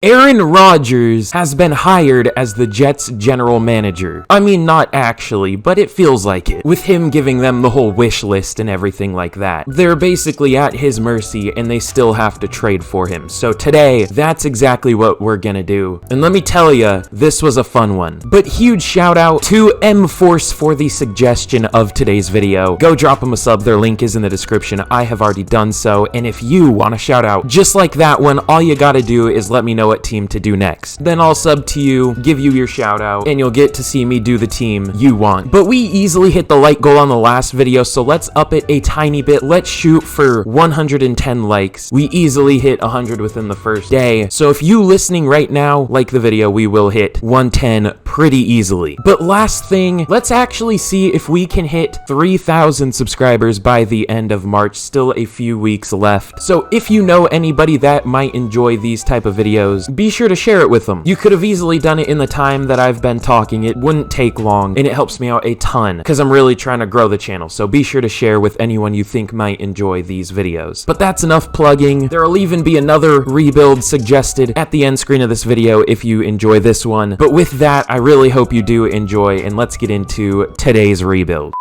Aaron Rodgers has been hired as the Jets' general manager. I mean, not actually, but it feels like it, with him giving them the whole wish list and everything like that. They're basically at his mercy, and they still have to trade for him. So today, that's exactly what we're gonna do. And let me tell ya, this was a fun one. But huge shout out to M-Force for the suggestion of today's video. Go drop him a sub, their link is in the description. I have already done so, and if you want a shout out just like that one, all you gotta do is let me know what team to do next. Then I'll sub to you, give you your shout out, and you'll get to see me do the team you want. But we easily hit the like goal on the last video, so let's up it a tiny bit. Let's shoot for 110 likes. We easily hit 100 within the first day. So if you listening right now like the video, we will hit 110 pretty easily. But last thing, let's actually see if we can hit 3,000 subscribers by the end of March. Still a few weeks left. So if you know anybody that might enjoy these type of videos, be sure to share it with them. You could have easily done it in the time that I've been talking. It wouldn't take long, and it helps me out a ton because I'm really trying to grow the channel. So be sure to share with anyone you think might enjoy these videos. But that's enough plugging. There'll even be another rebuild suggested at the end screen of this video if you enjoy this one. But with that, I really hope you do enjoy, and let's get into today's rebuild.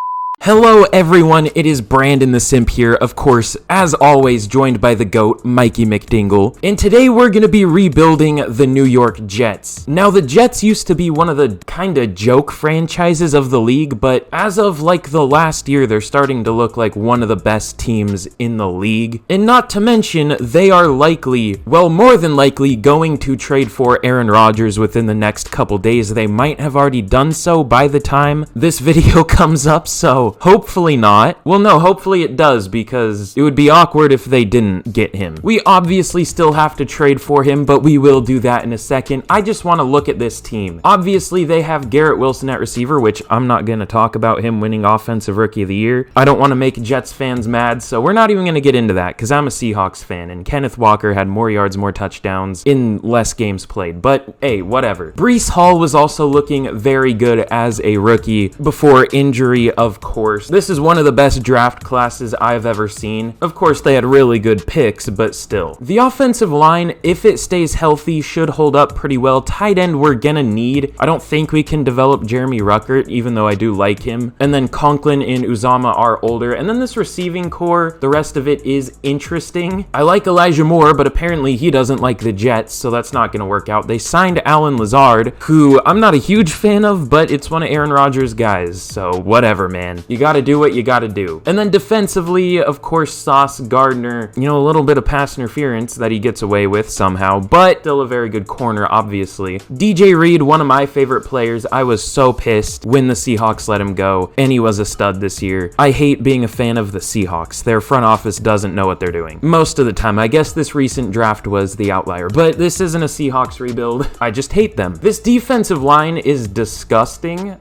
Hello everyone, it is Brandon the Simp here, of course, as always, joined by the GOAT, Mikey McDingle, and today we're gonna be rebuilding the New York Jets. Now, the Jets used to be one of the kinda joke franchises of the league, but as of like the last year, they're starting to look like one of the best teams in the league. And not to mention, they are likely, well, more than likely, going to trade for Aaron Rodgers within the next couple days. They might have already done so by the time this video comes up, so hopefully not. Well, no, hopefully it does, because it would be awkward if they didn't get him. We obviously still have to trade for him, but we will do that in a second. I just want to look at this team. Obviously, they have Garrett Wilson at receiver, which I'm not going to talk about him winning Offensive Rookie of the Year. I don't want to make Jets fans mad, so we're not even going to get into that, because I'm a Seahawks fan, and Kenneth Walker had more yards, more touchdowns in less games played. But, hey, whatever. Breece Hall was also looking very good as a rookie before injury, of course. This is one of the best draft classes I've ever seen. Of course, they had really good picks, but still. The offensive line, if it stays healthy, should hold up pretty well. Tight end, we're gonna need. I don't think we can develop Jeremy Ruckert, even though I do like him. And then Conklin and Uzama are older. And then this receiving core, the rest of it is interesting. I like Elijah Moore, but apparently he doesn't like the Jets, so that's not gonna work out. They signed Allen Lazard, who I'm not a huge fan of, but it's one of Aaron Rodgers' guys, so whatever, man. You gotta do what you gotta do. And then defensively, of course, Sauce Gardner, you know, a little bit of pass interference that he gets away with somehow, but still a very good corner, obviously. DJ Reed, one of my favorite players. I was so pissed when the Seahawks let him go, and he was a stud this year. I hate being a fan of the Seahawks. Their front office doesn't know what they're doing. Most of the time. I guess this recent draft was the outlier, but this isn't a Seahawks rebuild. I just hate them. This defensive line is disgusting.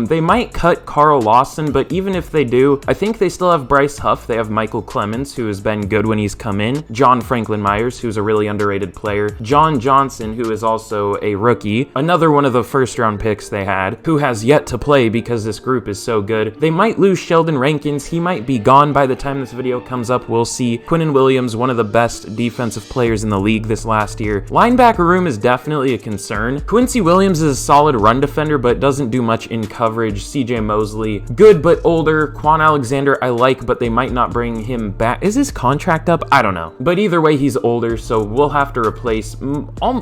They might cut Carl Lawson, but even if they do, I think they still have Bryce Huff. They have Michael Clemens, who has been good when he's come in. John Franklin Myers, who's a really underrated player. John Johnson, who is also a rookie. Another one of the first-round picks they had, who has yet to play because this group is so good. They might lose Sheldon Rankins. He might be gone by the time this video comes up. We'll see. Quinnen Williams, one of the best defensive players in the league this last year. Linebacker room is definitely a concern. Quincy Williams is a solid run defender, but doesn't do much in coverage. CJ Mosley, good but older. Quan Alexander I like, but they might not bring him back. Is his contract up? I don't know. But either way, he's older, so we'll have to replace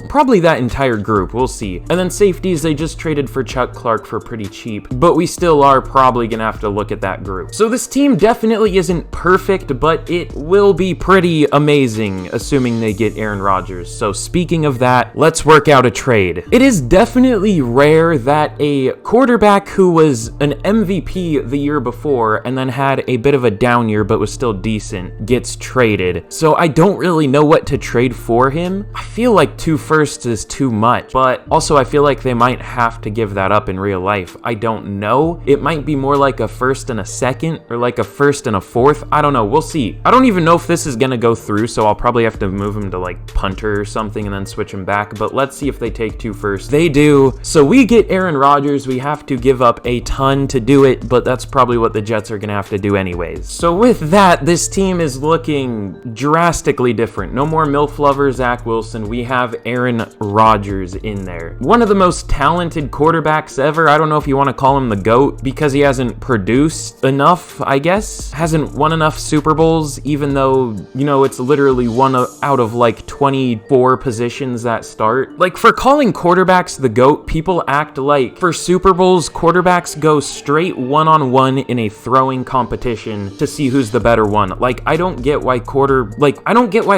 probably that entire group. We'll see. And then safeties, they just traded for Chuck Clark for pretty cheap, but we still are probably gonna have to look at that group. So this team definitely isn't perfect, but it will be pretty amazing, assuming they get Aaron Rodgers. So speaking of that, let's work out a trade. It is definitely rare that a quarterback who was an MVP the year before and then had a bit of a down year but was still decent gets traded. So I don't really know what to trade for him. I feel like 2 firsts is too much, but also I feel like they might have to give that up in real life. I don't know. It might be more like a first and a second, or like a first and a fourth. I don't know. We'll see. I don't even know if this is gonna go through, so I'll probably have to move him to like punter or something and then switch him back, but let's see if they take 2 firsts. They do. So we get Aaron Rodgers. We have to give up a ton to do it, but that's probably probably what the Jets are gonna have to do anyways. So with that, this team is looking drastically different. No more MILF lover Zach Wilson. We have Aaron Rodgers in there. One of the most talented quarterbacks ever. I don't know if you want to call him the GOAT because he hasn't produced enough, I guess. Hasn't won enough Super Bowls, even though, you know, it's literally one out of like 24 positions that start. Like, for calling quarterbacks the GOAT, people act like for Super Bowls, quarterbacks go straight one-on-one in a throwing competition to see who's the better one. Like, I don't get why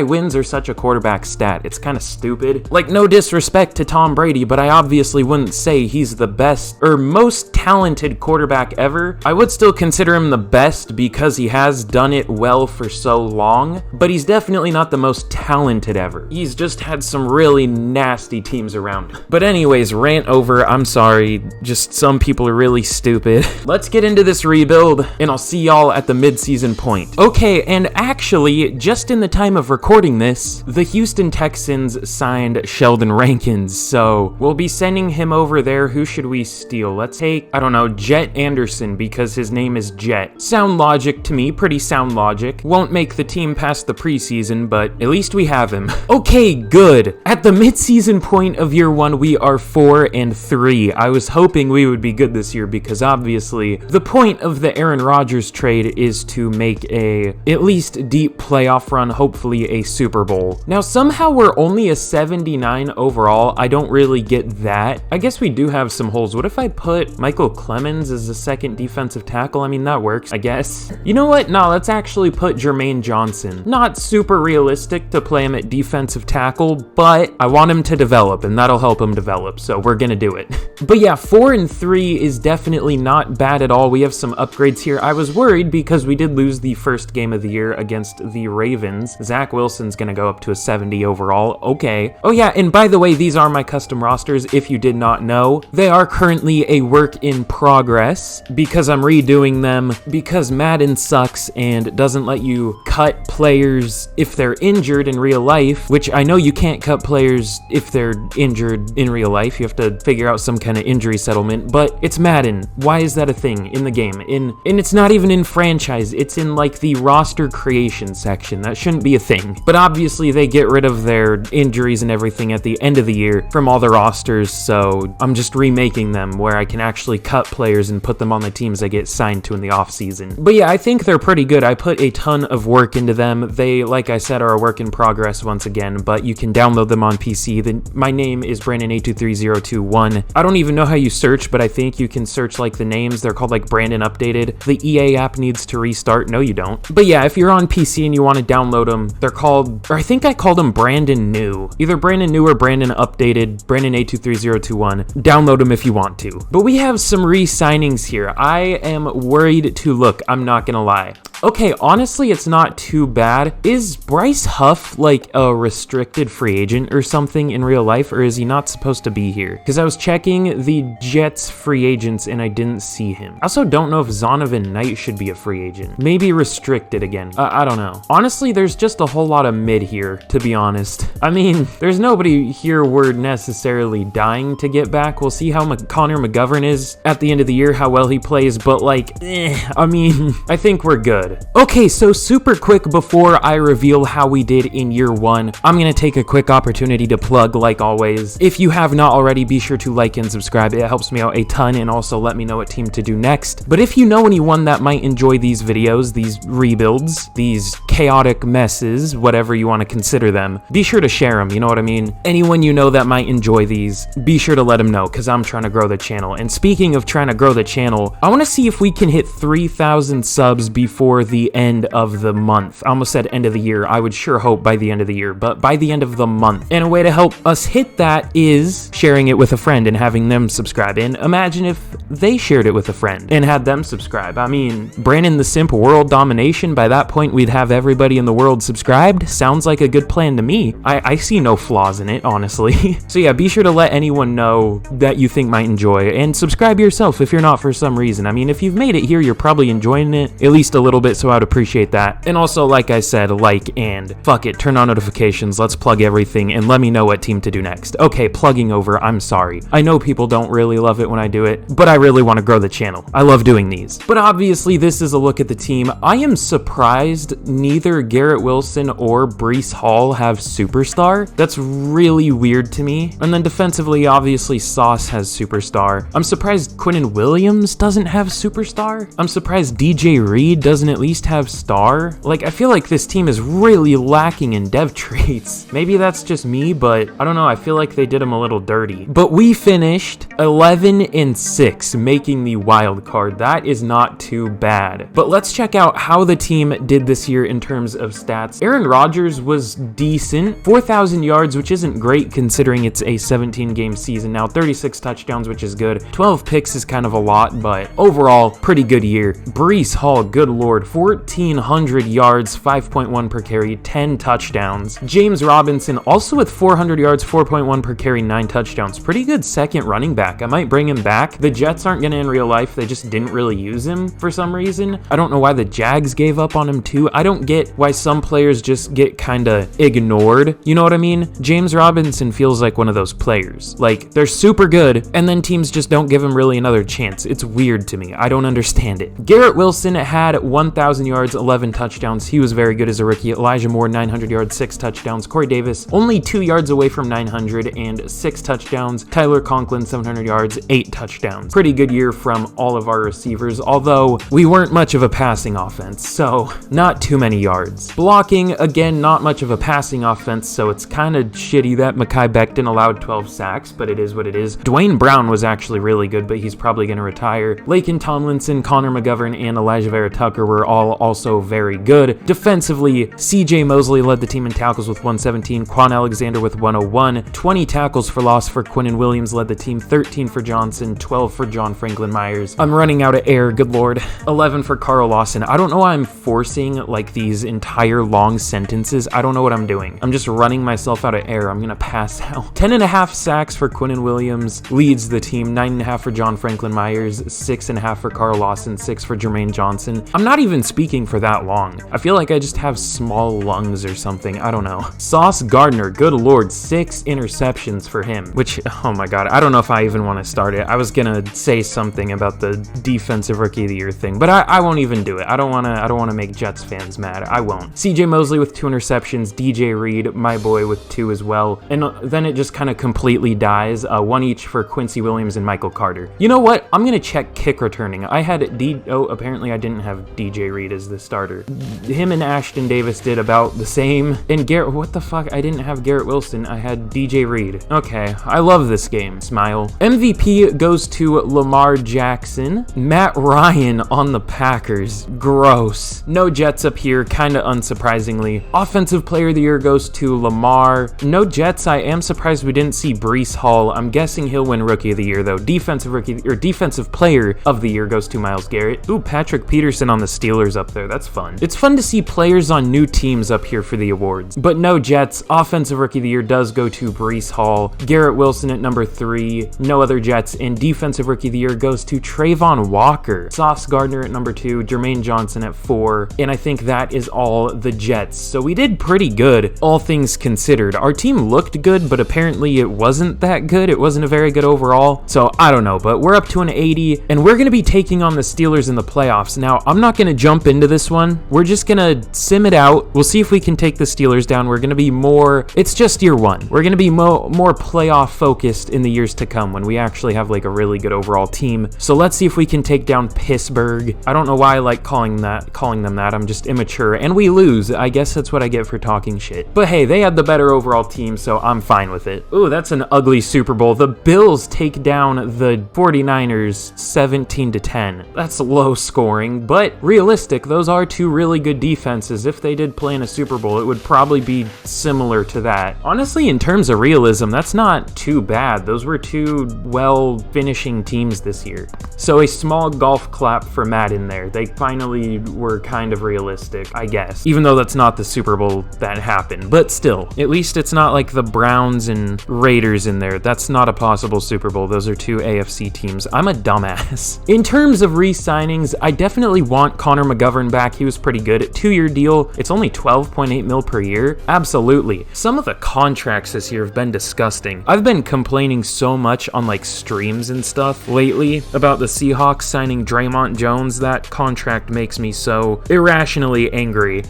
wins are such a quarterback stat. It's kind of stupid. Like, no disrespect to Tom Brady, but I obviously wouldn't say he's the best or most talented quarterback ever. I would still consider him the best because he has done it well for so long, but he's definitely not the most talented ever. He's just had some really nasty teams around him. But anyways, rant over. I'm sorry. Just some people are really stupid. Let's get into this rebuild, and I'll see y'all at the midseason point. Okay, and actually, just in the time of recording this, the Houston Texans signed Sheldon Rankins, so we'll be sending him over there. Who should we steal? Let's take, I don't know, Jet Anderson, because his name is Jet. Sound logic to me, pretty sound logic. Won't make the team past the preseason, but at least we have him. Okay, good. At the midseason point of year one, we are 4-3. I was hoping we would be good this year because obviously the point of the Aaron Rodgers trade is to make a at least deep playoff run, hopefully a Super Bowl. Now, somehow we're only a 79 overall. I don't really get that. I guess we do have some holes. What if I put Michael Clemens as the second defensive tackle? I mean, that works, I guess. You know what? No, let's actually put Jermaine Johnson. Not super realistic to play him at defensive tackle, but I want him to develop, and that'll help him develop, so we're gonna do it. But yeah, 4-3 is definitely not bad at all. We have some upgrades here. I was worried because we did lose the first game of the year against the Ravens. Zach Wilson's gonna go up to a 70 overall. Okay. Oh yeah, and by the way, these are my custom rosters. If you did not know, they are currently a work in progress because I'm redoing them because Madden sucks and doesn't let you cut players if they're injured in real life, which I know you can't cut players if they're injured in real life. You have to figure out some kind of injury settlement, but it's Madden. Why is that a thing in the game? And it's not even in franchise. It's in like the roster creation section. That shouldn't be a thing. But obviously they get rid of their injuries and everything at the end of the year from all the rosters, so I'm just remaking them where I can actually cut players and put them on the teams I get signed to in the offseason. But yeah, I think they're pretty good. I put a ton of work into them. They, like I said, are a work in progress once again, but you can download them on PC. My name is Brandon823021. I don't even know how you search, but I think you can search like the names. They're called like Brandon Updated. The EA app needs to restart. No, you don't. But yeah, if you're on PC and you want to download them, they're called, or I think I called them Brandon New. Either Brandon New or Brandon Updated, Brandon823021. Download them if you want to. But we have some re-signings here. I am worried to look, I'm not gonna lie. Okay, honestly, it's not too bad. Is Bryce Huff like a restricted free agent or something in real life, or is he not supposed to be here? Because I was checking the Jets free agents and I didn't see him. I also don't know if Zonovan Knight should be a free agent. Maybe restricted again. I don't know. Honestly, there's just a whole lot of mid here, to be honest. I mean, there's nobody here we're necessarily dying to get back. We'll see how Connor McGovern is at the end of the year, how well he plays, but like, I mean, I think we're good. Okay, so super quick before I reveal how we did in year one, I'm gonna take a quick opportunity to plug, like always. If you have not already, be sure to like and subscribe. It helps me out a ton, and also let me know what team to do next. But if you know anyone that might enjoy these videos, these rebuilds, these chaotic messes, whatever you want to consider them, be sure to share them, you know what I mean? Anyone you know that might enjoy these, be sure to let them know, because I'm trying to grow the channel. And speaking of trying to grow the channel, I want to see if we can hit 3,000 subs before the end of the month. I almost said end of the year. I would sure hope by the end of the year, but by the end of the month. And a way to help us hit that is sharing it with a friend and having them subscribe. And imagine if they shared it with a friend and had them subscribe. I mean, Brandon the Simp world domination. By that point, we'd have everybody in the world subscribed. Sounds like a good plan to me. I see no flaws in it, honestly. So yeah, be sure to let anyone know that you think might enjoy, and subscribe yourself if you're not for some reason. I mean, if you've made it here, you're probably enjoying it at least a little bit. bit, so I would appreciate that. And also, like I said, like and fuck it, turn on notifications, let's plug everything, and let me know what team to do next. Okay, plugging over, I'm sorry. I know people don't really love it when I do it, but I really want to grow the channel. I love doing these. But obviously, this is a look at the team. I am surprised neither Garrett Wilson or Breece Hall have superstar. That's really weird to me. And then defensively, obviously, Sauce has superstar. I'm surprised Quinnen Williams doesn't have superstar. I'm surprised DJ Reed doesn't at least have star. Like, I feel like this team is really lacking in dev traits. Maybe that's just me, but I don't know. I feel like they did them a little dirty. But we finished 11-6, making the wild card. That is not too bad. But let's check out how the team did this year in terms of stats. Aaron Rodgers was decent. 4,000 yards, which isn't great considering it's a 17-game season now. 36 touchdowns, which is good. 12 picks is kind of a lot, but overall, pretty good year. Breece Hall, good lord, 1,400 yards, 5.1 per carry, 10 touchdowns. James Robinson, also with 400 yards, 4.1 per carry, 9 touchdowns. Pretty good second running back. I might bring him back. The Jets aren't gonna in real life. They just didn't really use him for some reason. I don't know why the Jags gave up on him too. I don't get why some players just get kinda ignored. You know what I mean? James Robinson feels like one of those players. Like, they're super good, and then teams just don't give him really another chance. It's weird to me. I don't understand it. Garrett Wilson had 1,000 yards, 11 touchdowns. He was very good as a rookie. Elijah Moore, 900 yards, 6 touchdowns. Corey Davis, only 2 yards away from 900 and 6 touchdowns. Tyler Conklin, 700 yards, 8 touchdowns. Pretty good year from all of our receivers, although we weren't much of a passing offense, so not too many yards. Blocking, again, not much of a passing offense, so it's kind of shitty that Mekhi Becton allowed 12 sacks, but it is what it is. Dwayne Brown was actually really good, but he's probably going to retire. Laken Tomlinson, Connor McGovern, and Elijah Vera Tucker were all also very good. Defensively, CJ Mosley led the team in tackles with 117, Quan Alexander with 101, 20 tackles for loss for Quinnen Williams led the team, 13 for Johnson, 12 for John Franklin Myers. I'm running out of air, good lord. 11 for Carl Lawson. I don't know why I'm forcing like these entire long sentences. I don't know what I'm doing. I'm just running myself out of air. I'm gonna pass out. 10.5 sacks for Quinnen Williams leads the team, 9.5 for John Franklin Myers, 6.5 for Carl Lawson, 6 for Jermaine Johnson. I'm not even speaking for that long. I feel like I just have small lungs or something. I don't know. Sauce Gardner, good lord, 6 interceptions for him, which, oh my god, I don't know if I even want to start it. I was gonna say something about the defensive rookie of the year thing, but I won't even do it. I don't want to make Jets fans mad. I won't. CJ Mosley with 2 interceptions, DJ Reed, my boy, with 2 as well. And then it just kind of completely dies. 1 each for Quincy Williams and Michael Carter. You know what? I'm gonna check kick returning. I had apparently I didn't have DJ Reed as the starter. Him and Ashton Davis did about the same. And Garrett, what the fuck? I didn't have Garrett Wilson. I had DJ Reed. Okay, I love this game. Smile. MVP goes to Lamar Jackson. Matt Ryan on the Packers. Gross. No Jets up here, kind of unsurprisingly. Offensive player of the year goes to Lamar. No Jets. I am surprised we didn't see Breece Hall. I'm guessing he'll win rookie of the year though. Defensive player of the year goes to Myles Garrett. Ooh, Patrick Peterson on the Steelers up there. That's fun. It's fun to see players on new teams up here for the awards. But no Jets. Offensive rookie of the year does go to Breece Hall. Garrett Wilson at number 3. No other Jets. And defensive rookie of the year goes to Trayvon Walker. Sauce Gardner at number 2. Jermaine Johnson at 4. And I think that is all the Jets. So we did pretty good, all things considered. Our team looked good, but apparently it wasn't that good. It wasn't a very good overall. So I don't know, but we're up to an 80, and we're going to be taking on the Steelers in the playoffs. Now, I'm not going to jump into this one. We're just going to sim it out. We'll see if we can take the Steelers down. We're going to be more, it's just year 1. We're going to be more playoff focused in the years to come when we actually have like a really good overall team. So let's see if we can take down Pittsburgh. I don't know why I like calling them that. I'm just immature, and we lose. I guess that's what I get for talking shit. But hey, they had the better overall team, so I'm fine with it. Ooh, that's an ugly Super Bowl. The Bills take down the 49ers 17-10. That's low scoring, but realistic. Those are 2 really good defenses. If they did play in a Super Bowl, it would probably be similar to that. Honestly, in terms of realism, that's not too bad. Those were 2 well finishing teams this year. So a small golf clap for Madden there. They finally were kind of realistic, I guess. Even though that's not the Super Bowl that happened. But still, at least it's not like the Browns and Raiders in there. That's not a possible Super Bowl. Those are 2 AFC teams. I'm a dumbass. In terms of re-signings, I definitely want Connor Connor McGovern back. He was pretty good. 2-year deal. It's only 12.8 mil per year. Absolutely. Some of the contracts this year have been disgusting. I've been complaining so much on like streams and stuff lately about the Seahawks signing Draymond Jones. That contract makes me so irrationally angry.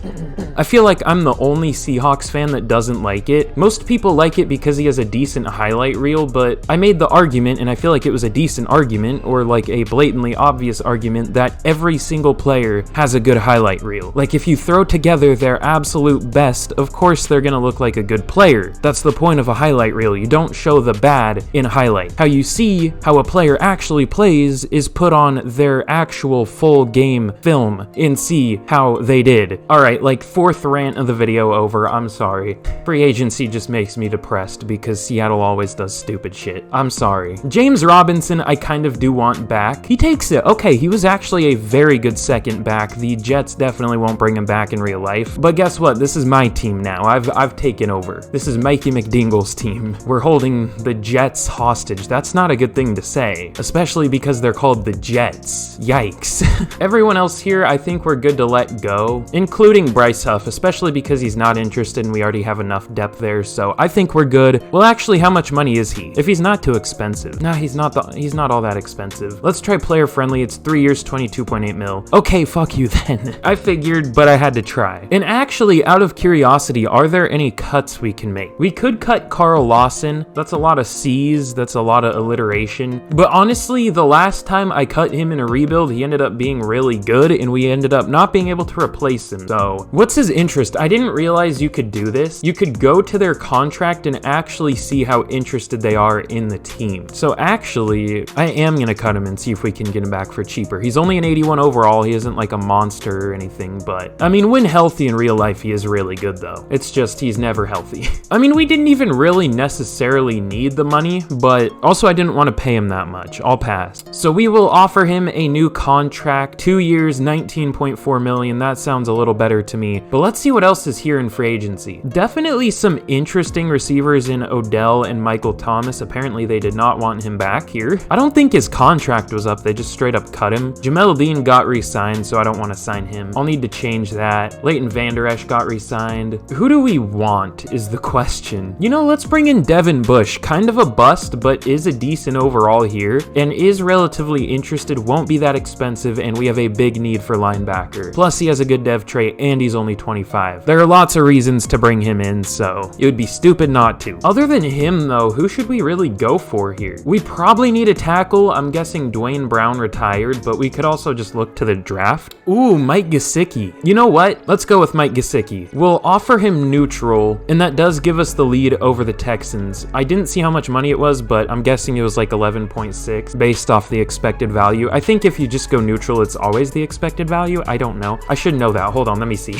I feel like I'm the only Seahawks fan that doesn't like it. Most people like it because he has a decent highlight reel, but I made the argument, and I feel like it was a decent argument, or like a blatantly obvious argument, that every single player has a good highlight reel. Like if you throw together their absolute best, of course they're gonna look like a good player. That's the point of a highlight reel. You don't show the bad in highlight. How you see how a player actually plays is put on their actual full game film and see how they did. Alright, like 4th rant of the video over, I'm sorry. Free agency just makes me depressed because Seattle always does stupid shit. I'm sorry. James Robinson, I kind of do want back. He takes it. Okay, he was actually a very good second back. The Jets definitely won't bring him back in real life. But guess what? This is my team now. I've taken over. This is Mikey McDingle's team. We're holding the Jets hostage. That's not a good thing to say, especially because they're called the Jets. Yikes. Everyone else here, I think we're good to let go, including Bryce Huff, especially because he's not interested and we already have enough depth there, so I think we're good. Well, actually, how much money is he? If he's not too expensive. Nah, he's not all that expensive. Let's try player friendly. It's 3 years, 22.8 mil. Okay, fuck you then. I figured, but I had to try. And actually, out of curiosity, are there any cuts we can make? We could cut Carl Lawson. That's a lot of C's. That's a lot of alliteration. But honestly, the last time I cut him in a rebuild, he ended up being really good, and we ended up not being able to replace him. So, what's his interest? I didn't realize you could do this. You could go to their contract and actually see how interested they are in the team. So actually, I am gonna cut him and see if we can get him back for cheaper. He's only an 81 overall. He isn't like a monster or anything, but I mean, when healthy in real life, he is really good though. It's just he's never healthy. I mean, we didn't even really necessarily need the money, but also I didn't want to pay him that much. I'll pass. So we will offer him a new contract, 2 years, 19.4 million. That sounds a little better to me, but let's see what else is here in free agency. Definitely some interesting receivers in Odell and Michael Thomas. Apparently they did not want him back here. I don't think his contract was up. They just straight up cut him. Jamel Dean got re-signed, so I don't want to sign him. I'll need to change that. Leighton Vander Esch got re-signed. Who do we want is the question. You know, let's bring in Devin Bush. Kind of a bust, but is a decent overall here and is relatively interested, won't be that expensive, and we have a big need for linebacker. Plus he has a good dev trait and he's only 25. There are lots of reasons to bring him in, so it would be stupid not to. Other than him though, who should we really go for here? We probably need a tackle. I'm guessing Dwayne Brown retired, but we could also just look to the draft. Ooh, Mike Gesicki. You know what? Let's go with Mike Gesicki. We'll offer him neutral, and that does give us the lead over the Texans. I didn't see how much money it was, but I'm guessing it was like 11.6 based off the expected value. I think if you just go neutral, it's always the expected value. I don't know. I should know that. Hold on, let me see.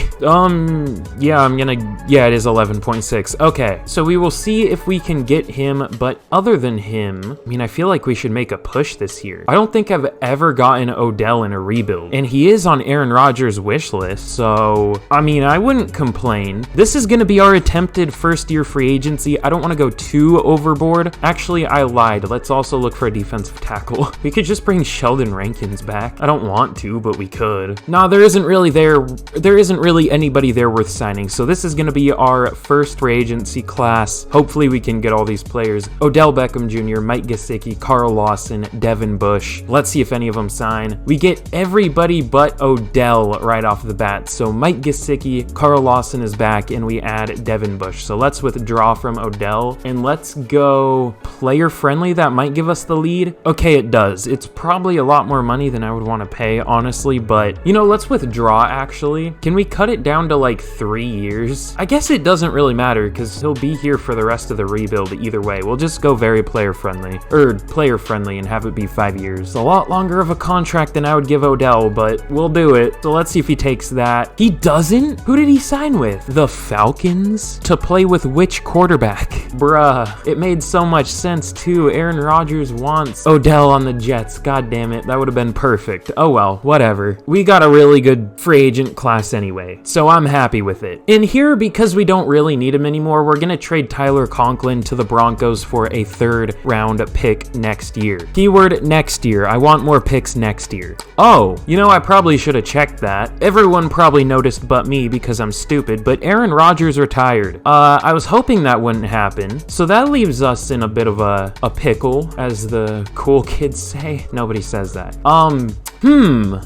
Yeah, it is 11.6. Okay, so we will see if we can get him, but other than him, I mean, I feel like we should make a push this year. I don't think I've ever gotten Odell in a rebuild, and he is on Aaron Rodgers' wish list, so I mean, I wouldn't complain. This is gonna be our attempted first year free agency. I don't want to go too overboard. Actually, I lied. Let's also look for a defensive tackle. We could just bring Sheldon Rankins back. I don't want to, but we could. Nah, there isn't really anybody there worth signing, so this is gonna be our first free agency class. Hopefully we can get all these players. Odell Beckham Jr., Mike Gesicki, Carl Lawson, Devin Bush. Let's see if any of them sign. We get everybody but Odell right off the bat. So Mike Gesicki, Carl Lawson is back, and we add Devin Bush. So let's withdraw from Odell, and let's go player friendly. That might give us the lead. Okay, it does. It's probably a lot more money than I would want to pay, honestly, but you know, let's withdraw actually. Can we cut it down to like 3 years? I guess it doesn't really matter because he'll be here for the rest of the rebuild either way. We'll just go very player friendly and have it be 5 years. It's a lot longer of a contract than I would give Odell, but we'll do it. So let's see if he takes that. He doesn't? Who did he sign with? The Falcons? To play with which quarterback? Bruh, it made so much sense too. Aaron Rodgers wants Odell on the Jets. God damn it, that would have been perfect. Oh well, whatever. We got a really good free agent class anyway, so I'm happy with it. In here, because we don't really need him anymore, we're gonna trade Tyler Conklin to the Broncos for a 3rd round pick next year. Keyword next year. I want more picks next year. Oh, you know, I probably probably should have checked that. Everyone probably noticed but me because I'm stupid, but Aaron Rodgers retired. I was hoping that wouldn't happen, so that leaves us in a bit of a pickle, as the cool kids say. Nobody says that.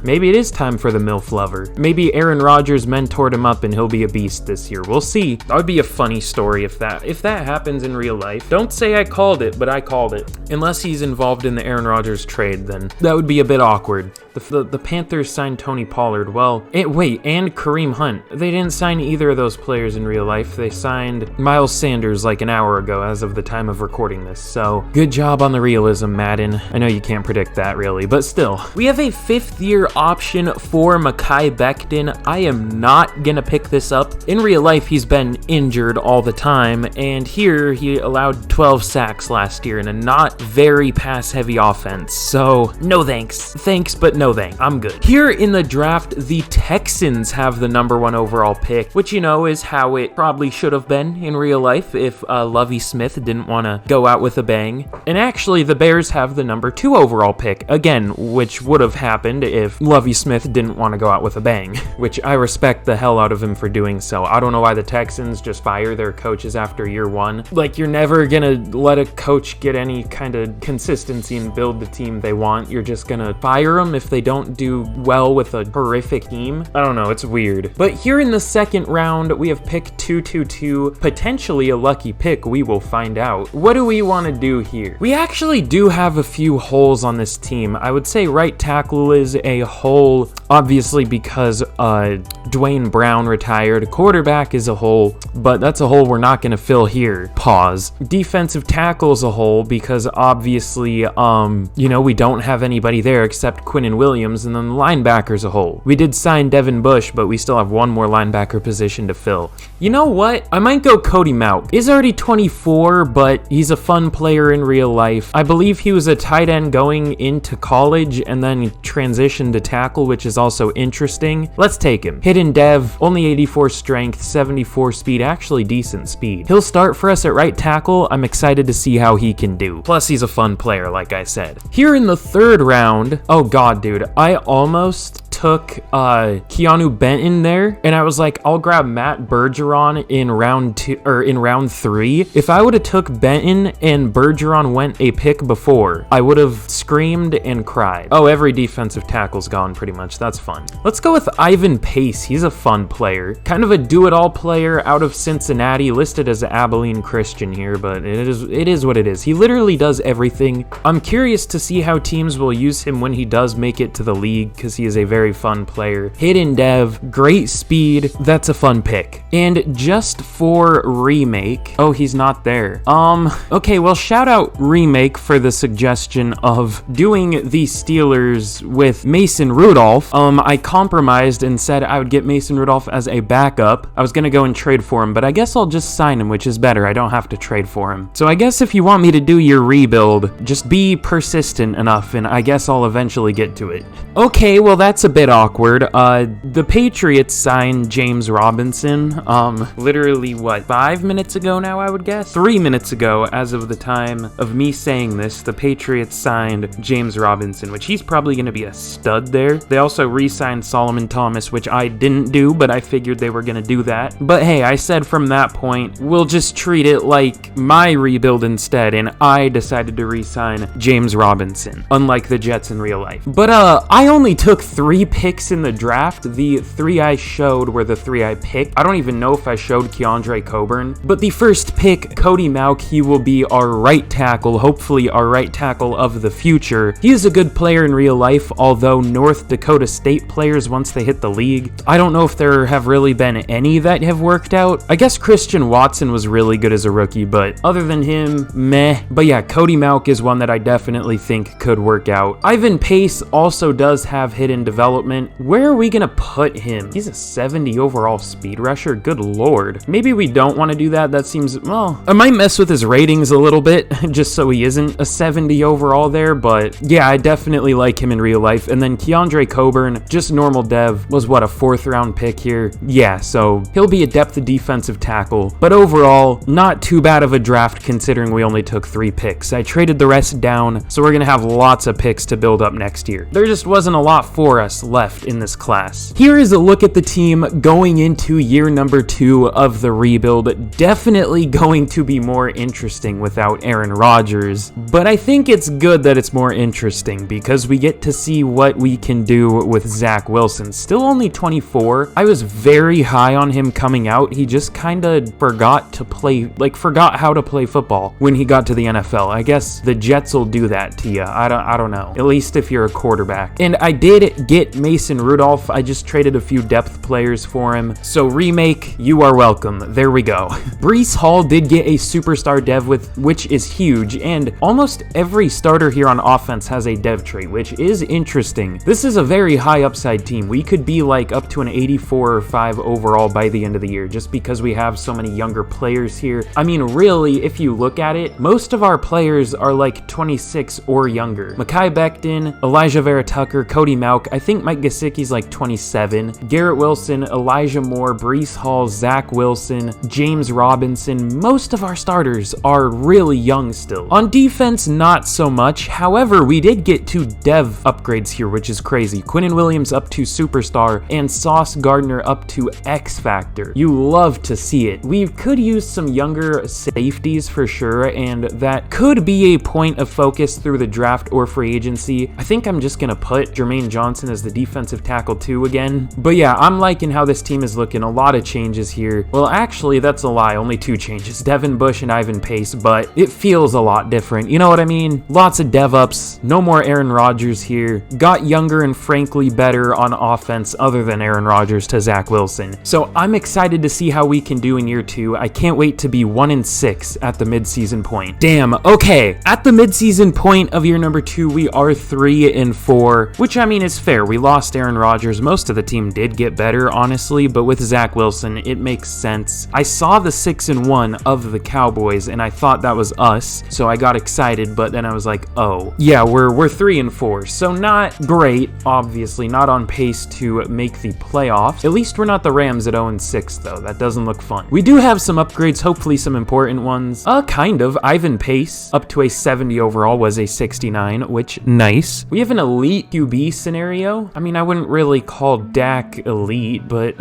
Maybe it is time for the MILF lover. Maybe Aaron Rodgers mentored him up and he'll be a beast this year. We'll see. That would be a funny story if that happens in real life. Don't say I called it, but I called it. Unless he's involved in the Aaron Rodgers trade, then that would be a bit awkward. The Panthers signed Tony Pollard. Well, wait, and Kareem Hunt. They didn't sign either of those players in real life. They signed Miles Sanders like an hour ago as of the time of recording this. So good job on the realism, Madden. I know you can't predict that really, but still. We have a 5th-year option for Mekhi Becton. I am not gonna pick this up. In real life, he's been injured all the time, and here he allowed 12 sacks last year in a not very pass-heavy offense. So no thanks. Thanks, but no thanks. I'm good. Here in the draft, the Texans have the #1 overall pick, which, you know, is how it probably should have been in real life if Lovie Smith didn't want to go out with a bang. And actually, the Bears have the #2 overall pick, again, which would have happened if Lovie Smith didn't want to go out with a bang, which I respect the hell out of him for doing so. I don't know why the Texans just fire their coaches after year 1. Like, you're never gonna let a coach get any kind of consistency and build the team they want. You're just gonna fire them if they don't do well with a horrific team. I don't know, it's weird. But here in the 2nd round, we have pick 222, potentially a lucky pick, we will find out. What do we want to do here? We actually do have a few holes on this team. I would say right tackle is a hole, obviously because Dwayne Brown retired. Quarterback is a hole, but that's a hole we're not going to fill here. Pause. Defensive tackle is a hole because obviously, you know, we don't have anybody there except Quinnen Williams, and then the linebacker's a hole. We did sign Devin Bush, but we still have one more linebacker position to fill. You know what? I might go Cody Mauch. He's already 24, but he's a fun player in real life. I believe he was a tight end going into college and then transitioned to tackle, which is also interesting. Let's take him. Hidden dev, only 84 strength, 74 speed, actually decent speed. He'll start for us at right tackle. I'm excited to see how he can do. Plus, he's a fun player, like I said. Here in the 3rd round, oh god, dude, I almost took Keanu Benton there, and I was like, I'll grab Matt Bergeron in round 2 or in round 3. If I would have took Benton and Bergeron went a pick before, I would have screamed and cried. Oh, every defensive tackle's gone pretty much. That's fun. Let's go with Ivan Pace. He's a fun player, kind of a do-it-all player out of Cincinnati, listed as an Abilene Christian here, but it is what it is. He literally does everything. I'm curious to see how teams will use him when he does make it to the league, because he is a very fun player. Hidden dev, great speed. That's a fun pick. And just for remake, oh, he's not there. Okay, well, shout out remake for the suggestion of doing the Steelers with Mason Rudolph. I compromised and said I would get Mason Rudolph as a backup. I was gonna go and trade for him, but I guess I'll just sign him, which is better. I don't have to trade for him. So I guess if you want me to do your rebuild, just be persistent enough, and I guess I'll eventually get to it. Okay, well, that's a bit awkward. The Patriots signed James Robinson, literally, what, 5 minutes ago now, I would guess? 3 minutes ago, as of the time of me saying this, the Patriots signed James Robinson, which he's probably going to be a stud there. They also re-signed Solomon Thomas, which I didn't do, but I figured they were going to do that. But hey, I said from that point, we'll just treat it like my rebuild instead, and I decided to re-sign James Robinson, unlike the Jets in real life. But I only took 3 picks in the draft. The 3 I showed were the 3 I picked. I don't even know if I showed Keandre Coburn, but the first pick, Cody Mauch, he will be our right tackle, hopefully our right tackle of the future. He is a good player in real life, although North Dakota State players, once they hit the league, I don't know if there have really been any that have worked out. I guess Christian Watson was really good as a rookie, but other than him, meh. But yeah, Cody Mauch is one that I definitely think could work out. Ivan Pace also does have hidden development. Where are we gonna put him? He's a 70 overall speed rusher. Good lord. Maybe we don't want to do that. That seems, well, I might mess with his ratings a little bit just so he isn't a 70 overall there, but yeah, I definitely like him in real life. And then Keandre Coburn, just normal dev, was what, a 4th round pick here? Yeah, so he'll be a depth defensive tackle, but overall, not too bad of a draft considering we only took 3 picks. I traded the rest down, so we're gonna have lots of picks to build up next year. There just wasn't a lot for us. left in this class. Here is a look at the team going into year number 2 of the rebuild. Definitely going to be more interesting without Aaron Rodgers, but I think it's good that it's more interesting because we get to see what we can do with Zach Wilson. Still only 24. I was very high on him coming out. He just kind of forgot how to play football when he got to the NFL. I guess the Jets will do that to you. I don't know. At least if you're a quarterback. And I did get Mason Rudolph. I just traded a few depth players for him. So remake, you are welcome. There we go. Breece Hall did get a superstar dev which is huge, and almost every starter here on offense has a dev trait, which is interesting. This is a very high upside team. We could be like up to an 84 or 5 overall by the end of the year just because we have so many younger players here. I mean, really, if you look at it, most of our players are like 26 or younger. Mekhi Becton, Elijah Vera Tucker, Cody Mauch, I think Mike Gesicki's like 27, Garrett Wilson, Elijah Moore, Breece Hall, Zach Wilson, James Robinson. Most of our starters are really young still. On defense, not so much. However, we did get 2 dev upgrades here, which is crazy. Quinnen Williams up to superstar and Sauce Gardner up to X Factor. You love to see it. We could use some younger safeties for sure, and that could be a point of focus through the draft or free agency. I think I'm just gonna put Jermaine Johnson as the defensive tackle 2 again. But yeah, I'm liking how this team is looking. A lot of changes here. Well, actually, that's a lie. Only 2 changes. Devin Bush and Ivan Pace, but it feels a lot different. You know what I mean? Lots of dev ups. No more Aaron Rodgers here. Got younger and frankly better on offense other than Aaron Rodgers to Zach Wilson. So I'm excited to see how we can do in year 2. I can't wait to be 1-6 at the midseason point. Damn, okay. At the midseason point of year number 2, we are 3-4, which I mean is fair. We lost Aaron Rodgers. Most of the team did get better, honestly, but with Zach Wilson, it makes sense. I saw the 6-1 of the Cowboys, and I thought that was us, so I got excited, but then I was like, oh, yeah, we're 3-4, so not great, obviously, not on pace to make the playoffs. At least we're not the Rams at 0-6, though. That doesn't look fun. We do have some upgrades, hopefully some important ones. Kind of. Ivan Pace, up to a 70 overall, was a 69, which, nice. We have an elite QB scenario. I mean, I wouldn't really call Dak elite, but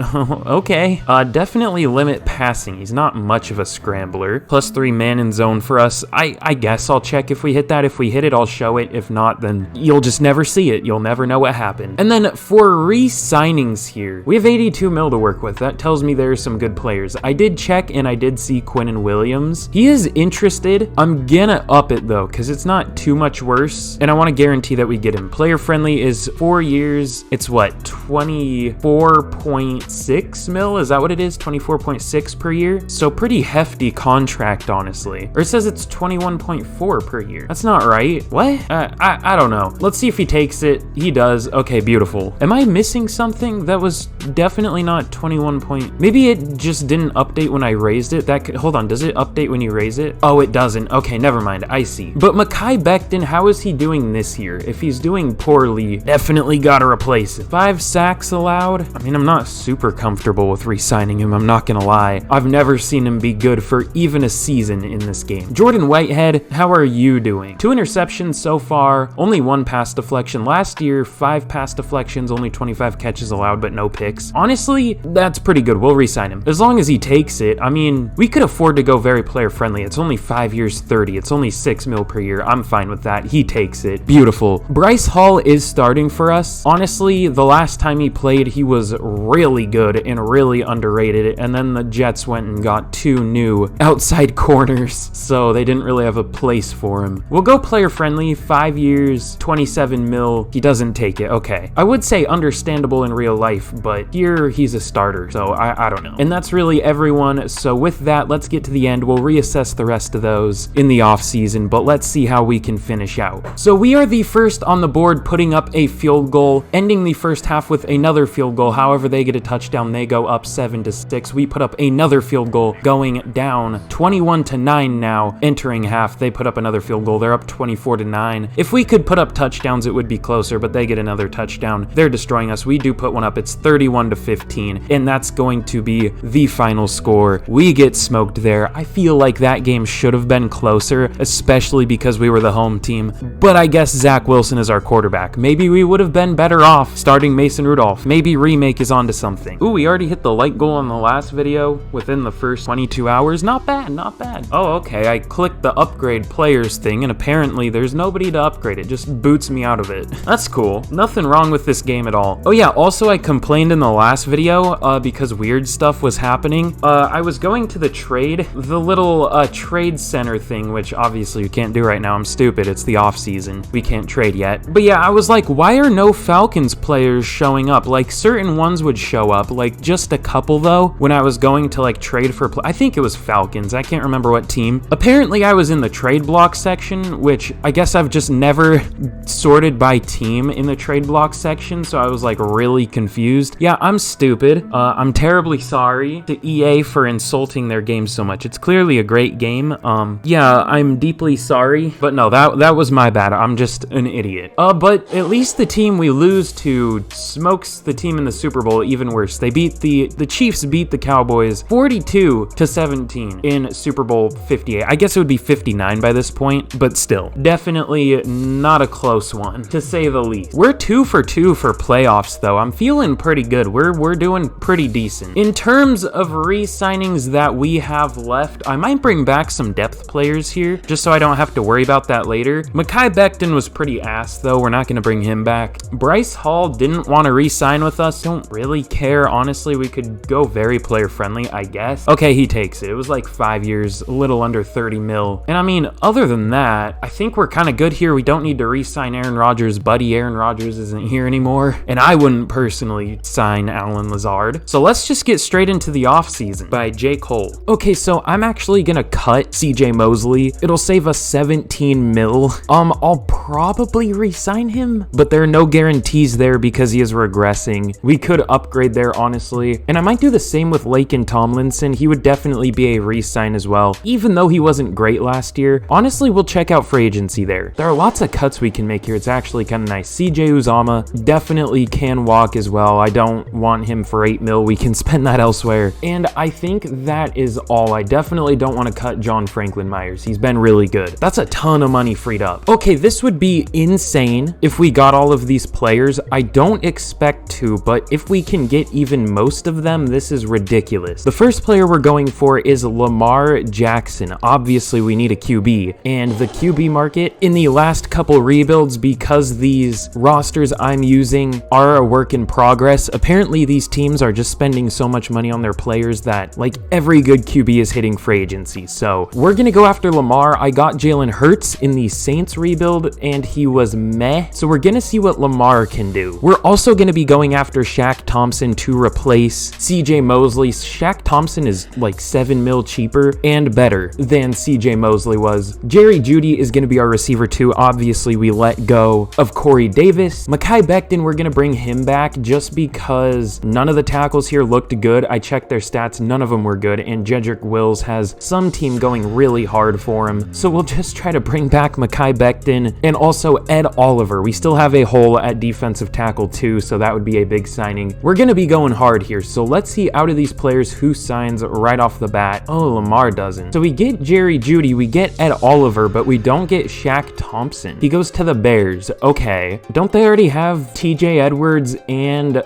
okay. Definitely limit passing. He's not much of a scrambler. +3 man in zone for us. I guess I'll check if we hit that. If we hit it, I'll show it. If not, then you'll just never see it. You'll never know what happened. And then for re-signings here, we have 82 mil to work with. That tells me there's some good players. I did check and I did see Quinnen Williams. He is interested. I'm gonna up it though, because it's not too much worse, and I want to guarantee that we get him. Player friendly is 4 years. It's what, 24.6 mil? Is that what it is? 24.6 per year? So pretty hefty contract, honestly. Or it says it's 21.4 per year. That's not right. What? I don't know. Let's see if he takes it. He does. Okay, beautiful. Am I missing something? That was definitely not 21 point. Maybe it just didn't update when I raised it. Hold on. Does it update when you raise it? Oh, it doesn't. Okay, never mind. I see. But Mekhi Becton, how is he doing this year? If he's doing poorly, definitely gotta replace it. 5 sacks allowed. I mean, I'm not super comfortable with re-signing him. I'm not gonna lie. I've never seen him be good for even a season in this game. Jordan Whitehead, how are you doing? 2 interceptions so far. Only 1 pass deflection. Last year, 5 pass deflections, only 25 catches allowed, but no picks. Honestly, that's pretty good. We'll re-sign him. As long as he takes it. I mean, we could afford to go very player friendly. It's only 5 years, 30. It's only 6 mil per year. I'm fine with that. He takes it. Beautiful. Bryce Hall is starting for us. Honestly, the last time he played, he was really good and really underrated, and then the Jets went and got 2 new outside corners, so they didn't really have a place for him. We'll go player friendly, 5 years, 27 mil. He doesn't take it. Okay. I would say understandable in real life, but here he's a starter, so I don't know. And that's really everyone. So with that, let's get to the end. We'll reassess the rest of those in the off season, but let's see how we can finish out. So we are the first on the board, putting up a field goal, ending the first half with another field goal. However, they get a touchdown. They go up 7-6. We put up another field goal, going down 21-9 now. Entering half, they put up another field goal. They're up 24-9. If we could put up touchdowns, it would be closer, but they get another touchdown. They're destroying us. We do put one up. It's 31-15, and that's going to be the final score. We get smoked there. I feel like that game should have been closer, especially because we were the home team, but I guess Zach Wilson is our quarterback. Maybe we would have been better better off starting Mason Rudolph. Maybe Remake is onto something. Ooh, we already hit the like goal on the last video within the first 22 hours. Not bad, not bad. Oh, okay, I clicked the upgrade players thing, and apparently there's nobody to upgrade. It just boots me out of it. That's cool. Nothing wrong with this game at all. Oh yeah, also I complained in the last video because weird stuff was happening. I was going to the little trade center thing, which obviously you can't do right now. I'm stupid. It's the off season. We can't trade yet. But yeah, I was like, why are no Falcons players showing up? Like, certain ones would show up, like just a couple though, when I was going to like trade for I think it was Falcons. I can't remember what team. Apparently I was in the trade block section, which I guess I've just never sorted by team in the trade block section, so I was like really confused. Yeah, I'm stupid. I'm terribly sorry to EA for insulting their game so much. It's clearly a great game. Yeah, I'm deeply sorry, but no, that was my bad. I'm just an idiot. But at least the team we lose to smokes the team in the Super Bowl even worse. They beat the Chiefs beat the Cowboys 42-17 in Super Bowl 58. I guess it would be 59 by this point, but still, definitely not a close one, to say the least. We're 2 for 2 for playoffs, though. I'm feeling pretty good. We're doing pretty decent. In terms of re-signings that we have left, I might bring back some depth players here, just so I don't have to worry about that later. Mekhi Becton was pretty ass, though. We're not going to bring him back. Bryce Hall didn't want to re-sign with us. Don't really care, honestly. We could go very player-friendly, I guess. Okay, he takes it. It was like 5 years, a little under 30 mil. And I mean, other than that, I think we're kind of good here. We don't need to re-sign Aaron Rodgers. Buddy Aaron Rodgers isn't here anymore. And I wouldn't personally sign Allen Lazard. So let's just get straight into the offseason by J. Cole. Okay, so I'm actually gonna cut CJ Mosley. It'll save us 17 mil. I'll probably re-sign him, but there are no guarantees there because he is regressing. We could upgrade there, honestly. And I might do the same with Laken Tomlinson. He would definitely be a re-sign as well, even though he wasn't great last year. Honestly, we'll check out free agency there. There are lots of cuts we can make here. It's actually kind of nice. CJ Uzomah definitely can walk as well. I don't want him for 8 mil. We can spend that elsewhere. And I think that is all. I definitely don't want to cut John Franklin Myers. He's been really good. That's a ton of money freed up. Okay, this would be insane if we got all of these players. I don't expect to, but if we can get even most of them, this is ridiculous. The first player we're going for is Lamar Jackson. Obviously, we need a QB, and the QB market in the last couple rebuilds, because these rosters I'm using are a work in progress. Apparently, these teams are just spending so much money on their players that, like, every good QB is hitting free agency. So we're gonna go after Lamar. I got Jalen Hurts in the Saints rebuild, and he was meh. So we're gonna see what Lamar can do. We're also gonna be going after Shaq Thompson to replace CJ Mosley. Shaq Thompson is like 7 mil cheaper and better than CJ Mosley was. Jerry Jeudy is gonna be our receiver too. Obviously, we let go of Corey Davis. Mekhi Becton, we're gonna bring him back just because none of the tackles here looked good. I checked their stats, none of them were good, and Jedrick Wills has some team going really hard for him. So we'll just try to bring back Mekhi Becton and also Ed Oliver. We still have a hole at defensive tackle too, so that would be a big signing. We're gonna be going hard here, so let's see out of these players who signs right off the bat. Oh, Lamar doesn't. So we get Jerry Jeudy, we get Ed Oliver, but we don't get Shaq Thompson. He goes to the Bears. Okay. Don't they already have TJ Edwards and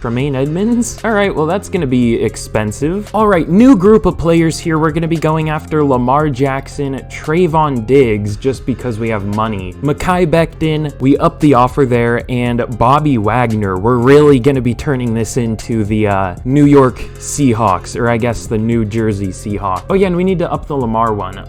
Tremaine Edmonds? All right, well, that's gonna be expensive. All right, new group of players here. We're gonna be going after Lamar Jackson, Trayvon Diggs, just because we have money. Mekhi Becton, we up the offer there, and Bobby Wagner. We're really gonna be turning this into the New York Seahawks, or I guess the New Jersey Seahawks. Oh yeah, and we need to up the Lamar one.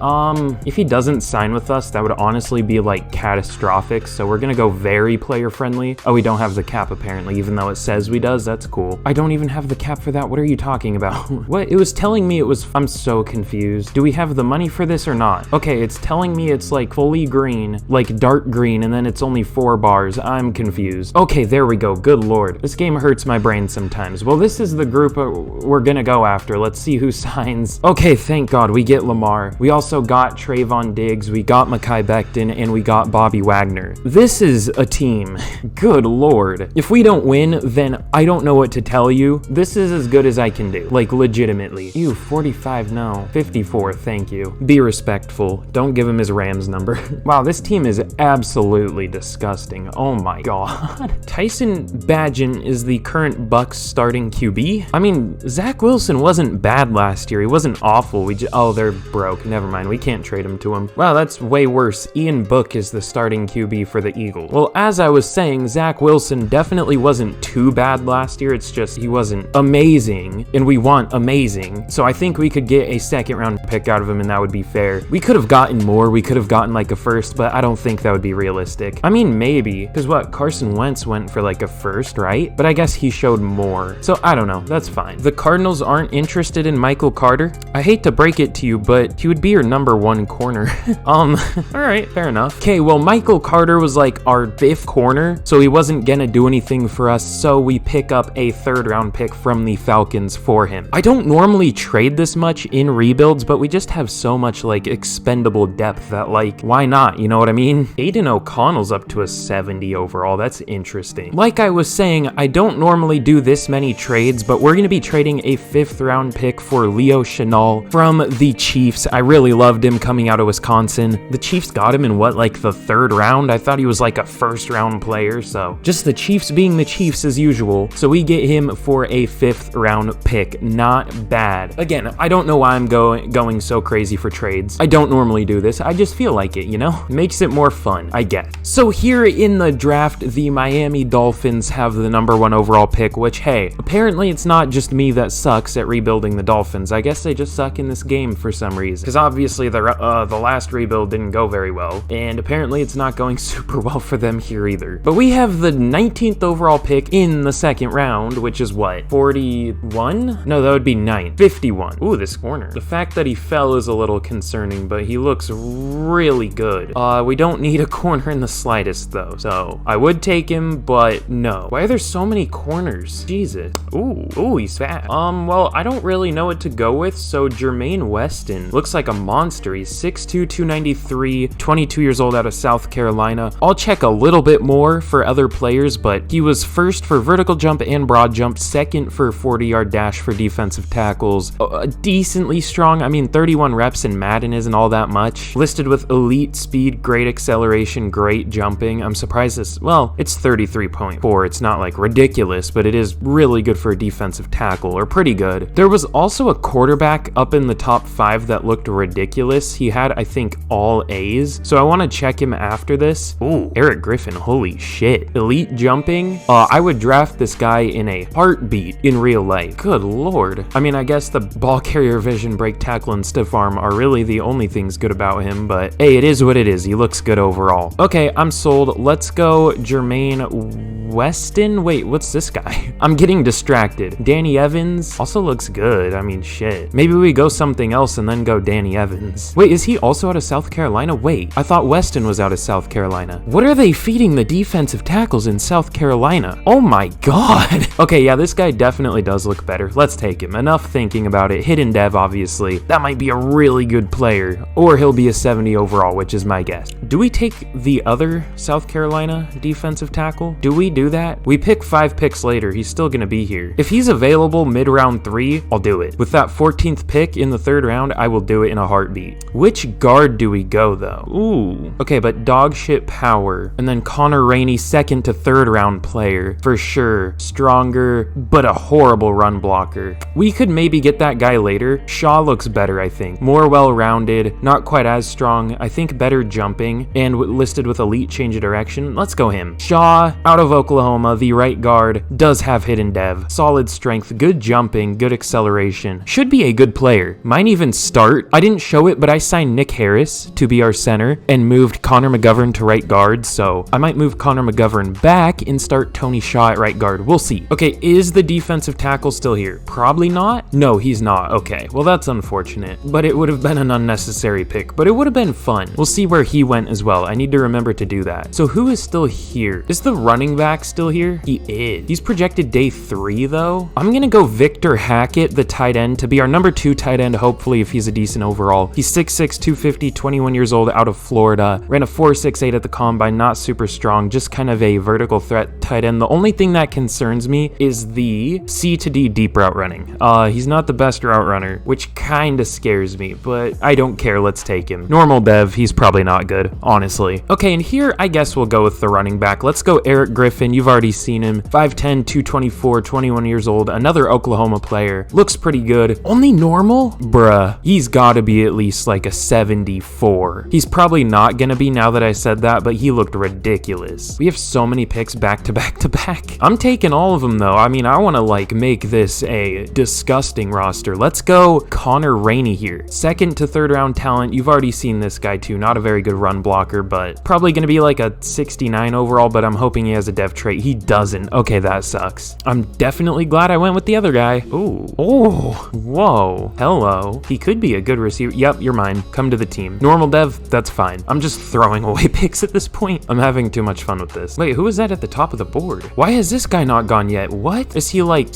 If he doesn't sign with us, that would honestly be like catastrophic, so we're gonna go very player friendly. Oh, we don't have the cap apparently, even though it says we does. That's cool. I don't even have the cap for that. What are you talking about? What? It was telling me it was, I'm so confused. Do we have the money for this or not? Okay, it's telling me it's like fully green, like dark green, and then it's only 4 bars. I'm confused. Okay, there we go. Good lord. This game hurts my brain sometimes. Well, this is the group we're gonna go after. Let's see who signs. Okay, thank God we get Lamar. We also got Trayvon Diggs, we got Mekhi Becton, and we got Bobby Wagner. This is a team. Good lord. If we don't win, then I don't know what to tell you. This is as good as I can do. Like, legitimately. Ew, 45, no. 54, thank you. Be respectful. Don't give him his Rams number. Wow, this team is absolutely disgusting. Oh my God. god. Tyson Bagent is the current Bucks starting QB. I mean, Zach Wilson wasn't bad last year. He wasn't awful. Oh, they're broke. Never mind. We can't trade him to him. Wow, that's way worse. Ian Book is the starting QB for the Eagles. Well, as I was saying, Zach Wilson definitely wasn't too bad last year. It's just he wasn't amazing, and we want amazing. So I think we could get a second round pick out of him, and that would be fair. We could have gotten more. We could have gotten like a first, but I don't think that would be realistic. I mean, maybe, because what, Carson Wentz went for like a first, right? But I guess he showed more. So I don't know. That's fine. The Cardinals aren't interested in Michael Carter. I hate to break it to you, but he would be your number one corner. All right, fair enough. Okay, well, Michael Carter was like our 5th corner, so he wasn't gonna do anything for us, so we pick up a 3rd round pick from the Falcons for him. I don't normally trade this much in rebuilds, but we just have so much like expendable depth that like, why not? You know what I mean? Aiden O'Connell's up to a 70 overall. That's interesting. Like I was saying, I don't normally do this many trades, but we're gonna be trading a 5th round pick for Leo Chenal from the Chiefs. I really loved him coming out of Wisconsin. The Chiefs got him in what, like the 3rd round? I thought he was like a 1st round player, so just the Chiefs being the Chiefs as usual. So we get him for a 5th round pick. Not bad. Again, I don't know why I'm going so crazy for trades. I don't normally do this. I just feel like it, you know? Makes it more fun, I guess. So here in the draft, the Miami Dolphins have the number 1 overall pick, which, hey, apparently it's not just me that sucks at rebuilding the Dolphins. I guess they just suck in this game for some reason. Because obviously the last rebuild didn't go very well, and apparently it's not going super well for them here either. But we have the 19th overall pick in the 2nd round, which is what, 41? No, that would be 9. 51. Ooh, this corner. The fact that he fell is a little concerning, but he looks really good. We don't need a corner in the slightest though, so I would take him, but no. Why are there so many corners? Jesus. Ooh, he's fat. Well, I don't really know what to go with, so Jermaine Weston looks like a monster. He's 6'2", 293, 22 years old, out of South Carolina. I'll check a little bit more for other players, but he was 1st for vertical jump and broad jump, 2nd for 40-yard dash for defensive tackles. Decently strong. I mean, 31 reps in Madden isn't all that much. Listed with elite speed, great acceleration, great jumping. I'm surprised this, well, it's 33.4. It's not like ridiculous, but it is really good for a defensive tackle, or pretty good. There was also a quarterback up in the top 5 that looked ridiculous. He had, I think, all A's, so I want to check him after this. Ooh, Eric Griffin, holy shit. Elite jumping. I would draft this guy in a heartbeat in real life. Good lord. I mean, I guess the ball carrier vision, break tackle, and stiff arm are really the only things good about him, but hey, it is what it is. He looks good overall. Okay, I'm sold. Let's go Jermaine Weston. Wait, what's this guy? I'm getting distracted. Danny Evans also looks good. I mean, shit. Maybe we go something else and then go Danny Evans. Wait, is he also out of South Carolina? Wait, I thought Weston was out of South Carolina. What are they feeding the defensive tackles in South Carolina? Oh my god. Okay, yeah, this guy definitely does look better. Let's take him. Enough thinking about it. Hidden dev, obviously. That might be a really good player, or he'll be a 70 overall, which is my guess. Do we take the other South Carolina defensive tackle? Do we do that? We pick 5 picks later. He's still gonna be here. If he's available mid-round 3, I'll do it. With that 14th pick in the 3rd round, I will do it in a heartbeat. Which guard do we go though? Ooh. Okay, but dog shit power. And then Connor Rainey, 2nd to 3rd round player. For sure. Stronger, but a horrible run blocker. We could maybe get that guy later. Shaw looks better, I think. More well-rounded, not quite as strong. I think better jumping, and listed with elite change of direction. Let's go him. Shaw, out of Oklahoma, the right guard, does have hidden dev. Solid strength, good jumping, good acceleration. Should be a good player. Might even start. I didn't show it, but I signed Nick Harris to be our center and moved Connor McGovern to right guard, so I might move Connor McGovern back and start Tony Shaw at right guard. We'll see. Okay, is the defensive tackle still here? Probably not. No, he's not. Okay, well, that's unfortunate, but it would have been an unnecessary pick, but it would have been fun. We'll see where he went as well. I need to remember to do that. So who is still here? Is the running back still here? He is. He's projected day 3 though. I'm gonna go Victor Hackett, the tight end, to be our number 2 tight end, hopefully, if he's a decent overall. He's 6'6", 250, 21 years old, out of Florida. Ran a 4.68 at the combine, not super strong, just kind of a vertical threat tight end. The only thing that concerns me is the C to D deep route running. He's not the best route runner, which kind of scares me, but I don't care. Let's take him. Normal dev, he's probably not good. honestly. Okay, and here I guess we'll go with the running back. Let's go Eric Griffin. You've already seen him. 5'10", 224, 21 years old. Another Oklahoma player. Looks pretty good. Only normal? Bruh. He's gotta be at least like a 74. He's probably not gonna be now that I said that, but he looked ridiculous. We have so many picks back to back to back. I'm taking all of them though. I mean, I want to like make this a disgusting roster. Let's go Connor Rainey here. Second to third round talent. You've already seen this guy too. Not a very good run blocker, but probably going to be like a 69 overall, but I'm hoping he has a dev trait. He doesn't. Okay, that sucks. I'm definitely glad I went with the other guy. Ooh. Oh, whoa. Hello. He could be a good receiver. Yep, you're mine. Come to the team. Normal dev, that's fine. I'm just throwing away picks at this point. I'm having too much fun with this. Wait, who is that at the top of the board? Why has this guy not gone yet? What? Is he like...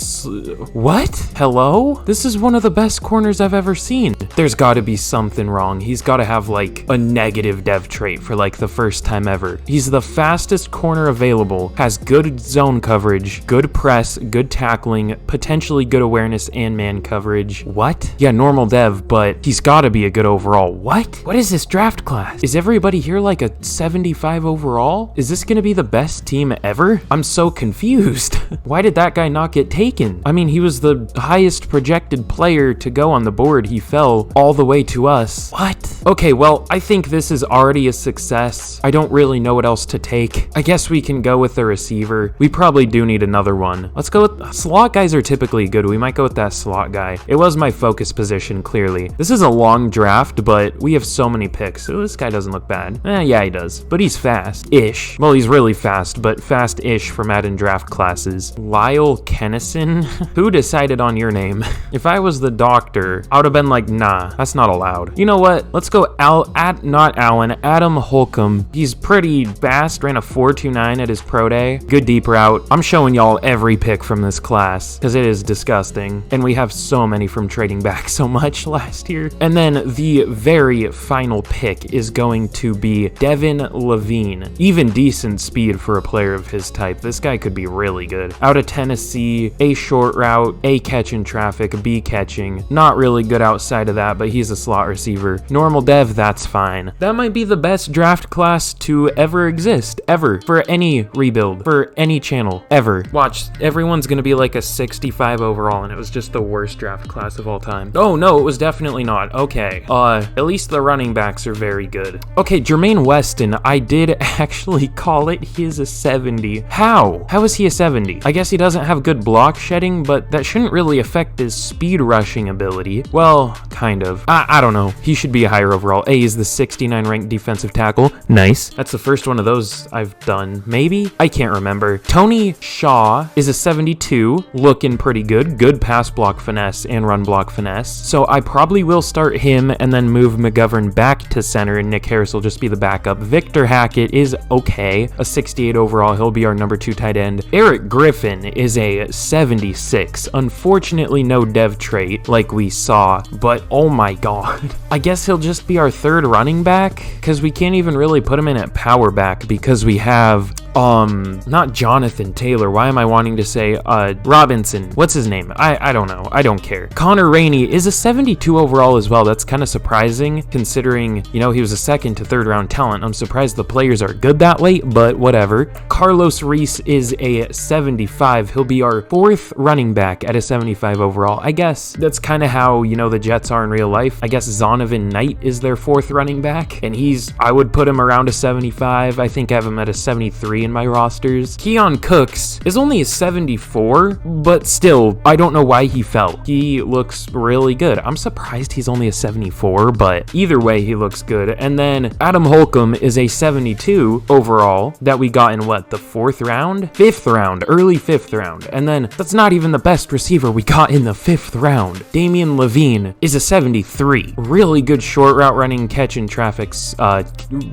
What? Hello? This is one of the best corners I've ever seen. There's gotta be something wrong. He's gotta have like a negative dev trait for like the first time ever. He's the fastest corner available, has good zone coverage, good press, good tackling, potentially good awareness and man coverage. What? Yeah, normal dev, but he's gotta be a good overall. What? What is this draft class? Is everybody here like a 75 overall? Is this gonna be the best team ever? I'm so confused. Why did that guy not get taken? I mean, he was the highest projected player to go on the board. He fell all the way to us. What? Okay, well, I think this is already a success. I don't really know what else to take. I guess we can go with the receiver. We probably do need another one. Let's go with... Slot guys are typically good. We might go with that slot guy. It was my focus position, clearly. This is a long draft, but we have so many picks. So this guy doesn't look bad. Yeah, he does. But he's fast-ish. Well, he's really fast, but fast-ish for Madden draft classes. Lyle Kennison? Who decided on your name? If I was the doctor, I would have been like, nah, that's not allowed. You know what? Let's go not Allen, Adam Holcomb. He's pretty fast, ran a 4.29 at his pro day. Good deep route. I'm showing y'all every pick from this class because it is disgusting. And we have so many from trading back so much last year. And then the very final pick is going to be Devin Levine. Even decent speed for a player of his type. This guy could be really good. Out of Tennessee, A short route, A catch in traffic, B catching. Not really good outside of that, but he's a slot receiver. Normal dev, that's fine. That might be the best draft class to ever exist, ever. For any rebuild, for any channel, ever. Watch, everyone's gonna be like a 65 overall, and it was just the worst draft class of all time. Oh no, it was definitely not. Okay, at least the running backs are very good. Okay, Jermaine Weston, I did actually call it. He is a 70. How? How is he a 70? I guess he doesn't have good block shedding, but that shouldn't really affect his speed rushing ability. Well, kind of. I don't know. He should be a higher overall. A is the 69 ranked defensive tackle. Nice. That's the first one of those I've done. Maybe? I can't remember. Tony Shaw is a 72. Looking pretty good. Good pass block finesse and run block finesse. So I probably will start him and then move McGovern back to center, and Nick Harris will just be the backup. Victor Hackett is okay. A 68 overall. He'll be our number 2 tight end. Eric Griffin is a 76. Unfortunately, no dev trait like we saw, but oh my god. I guess he'll just be our 3rd running back because we can't even really put him in at power back because we have not Jonathan Taylor. Why am I wanting to say Robinson? What's his name? I don't know. I don't care. Connor Rainey is a 72 overall as well. That's kind of surprising considering, you know, he was a 2nd to 3rd round talent. I'm surprised the players are good that late, but whatever. Carlos Reese is a 75. He'll be our 4th running back at a 75 overall. I guess that's kind of how, you know, the Jets are in real life. I guess Zonovan Knight is their 4th running back, and I would put him around a 75. I think I have him at a 73 in my rosters. Keon Cooks is only a 74, but still, I don't know why he fell. He looks really good. I'm surprised he's only a 74, but either way, he looks good. And then Adam Holcomb is a 72 overall that we got in what, the 4th round? 5th round, early 5th round. And then that's not even the best receiver we got in the 5th round. Damian Levine is a 73. Really good short route running, catch in traffics,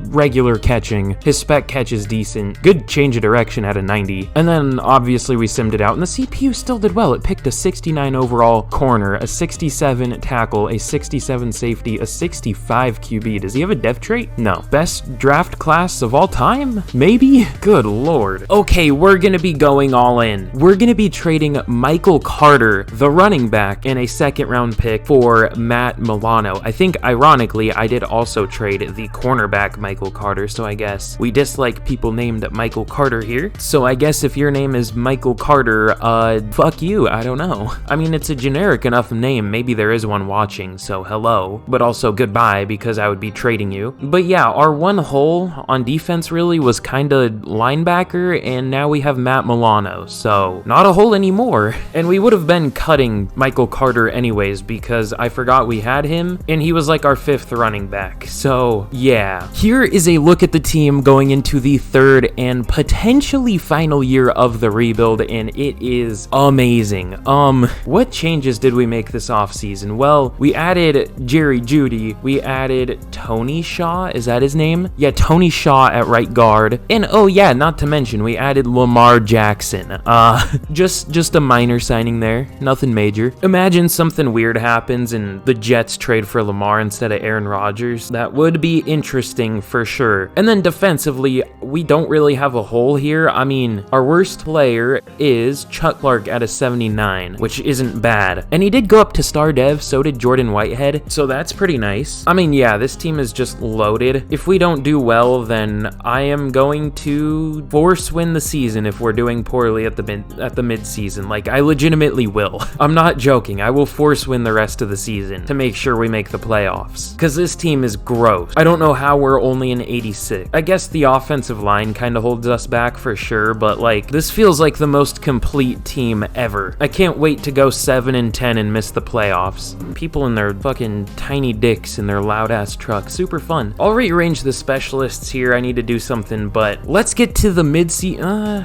regular catching. His spec catch is decent. Good change of direction at a 90. And then obviously we simmed it out, and the CPU still did well. It picked a 69 overall corner, a 67 tackle, a 67 safety, a 65 QB. Does he have a dev trait? No. Best draft class of all time? Maybe? Good lord. Okay, we're gonna be going all in. We're gonna be trading Michael Carter, the running back, and a second-round pick for Matt Milano. I think, ironically, I did also trade the cornerback Michael Carter, so I guess we dislike people named Michael Carter here. So I guess if your name is Michael Carter, fuck you, I don't know. I mean, it's a generic enough name, maybe there is one watching, so hello. But also goodbye, because I would be trading you. But yeah, our one hole on defense really was kinda linebacker, and now we have Matt Milano, so not a hole anymore. And we would have been cutting Michael Carter anyways, because I forgot we had him, and he was like our 5th running back. So yeah, here is a look at the team going into the 3rd and potentially final year of the rebuild, and it is amazing. What changes did we make this offseason? Well, we added Jerry Jeudy, we added Tony Shaw, is that his name? Yeah, Tony Shaw at right guard, and oh yeah, not to mention, we added Lamar Jackson. Just a minor signing there, nothing major. Imagine something weird happens and the Jets trade for Lamar instead of Aaron Rodgers. That would be interesting for sure. And then defensively, we don't really have a hole here. I mean, our worst player is Chuck Clark at a 79, which isn't bad. And he did go up to star dev, so did Jordan Whitehead, so that's pretty nice. I mean, yeah, this team is just loaded. If we don't do well, then I am going to force win the season if we're doing poorly at the mid-season. Like, I legitimately will. I'm not joking. I will force win the rest of the season to make sure we make the playoffs, because this team is gross. I don't know how we're only in 86. I guess the offensive line kind of holds us back for sure, but like, this feels like the most complete team ever. I can't wait to go 7-10 and miss the playoffs. People in their fucking tiny dicks in their loud ass truck, super fun. I'll rearrange the specialists here. I need to do something, but let's get to the mid-season.